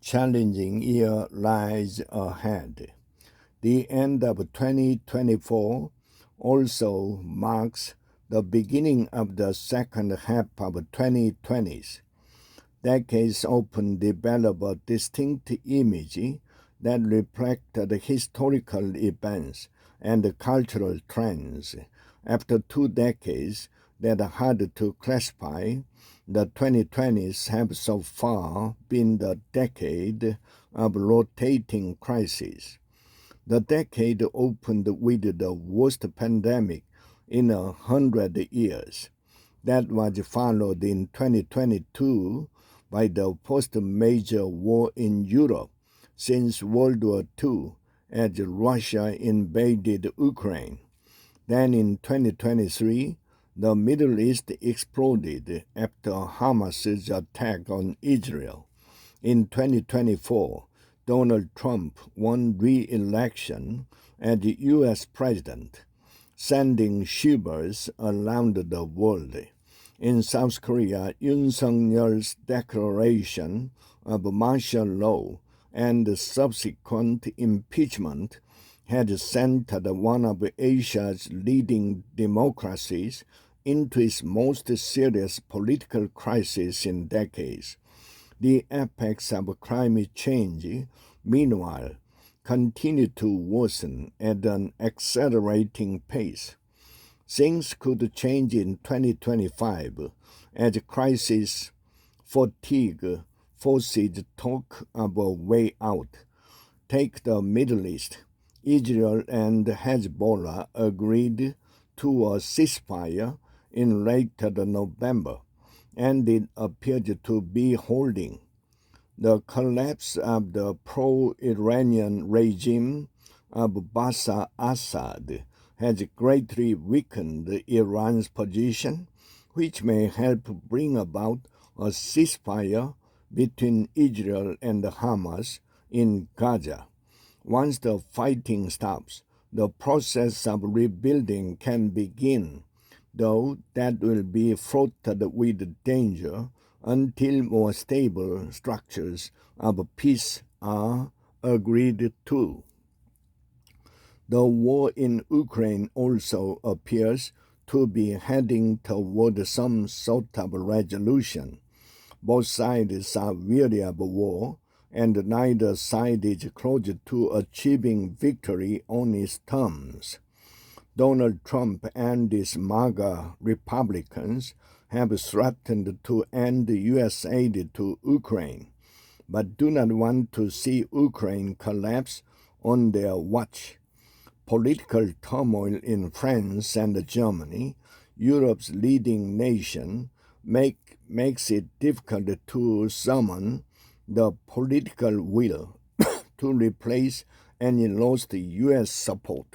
challenging year lies ahead. The end of 2024 also marks the beginning of the second half of 2020s. Decades often develop a distinct image that reflect the historical events and cultural trends. After 2 decades that are hard to classify, the 2020s have so far been the decade of rotating crises. The decade opened with the worst pandemic in 100 years. That was followed in 2022 by the first major war in Europe since World War II as Russia invaded Ukraine. Then in 2023, the Middle East exploded after Hamas's attack on Israel. In 2024, Donald Trump won re-election as the U.S. president, sending shivers around the world. In South Korea, Yoon Suk-yeol's declaration of martial law and subsequent impeachment had sent one of Asia's leading democracies into its most serious political crisis in decades. The effects of climate change, meanwhile, continue to worsen at an accelerating pace. Things could change in 2025 as crisis fatigue forces talk of a way out. Take the Middle East. Israel and Hezbollah agreed to a ceasefire in late November, and it appeared to be holding. The collapse of the pro-Iranian regime of Bashar Assad has greatly weakened Iran's position, which may help bring about a ceasefire between Israel and Hamas in Gaza. Once the fighting stops, the process of rebuilding can begin, though that will be fraught with danger until more stable structures of peace are agreed to. The war in Ukraine also appears to be heading toward some sort of resolution. Both sides are weary of war, and neither side is close to achieving victory on its terms. Donald Trump and his MAGA Republicans have threatened to end U.S. aid to Ukraine, but do not want to see Ukraine collapse on their watch. Political turmoil in France and Germany, Europe's leading nation, makes it difficult to summon the political will to replace any lost U.S. support.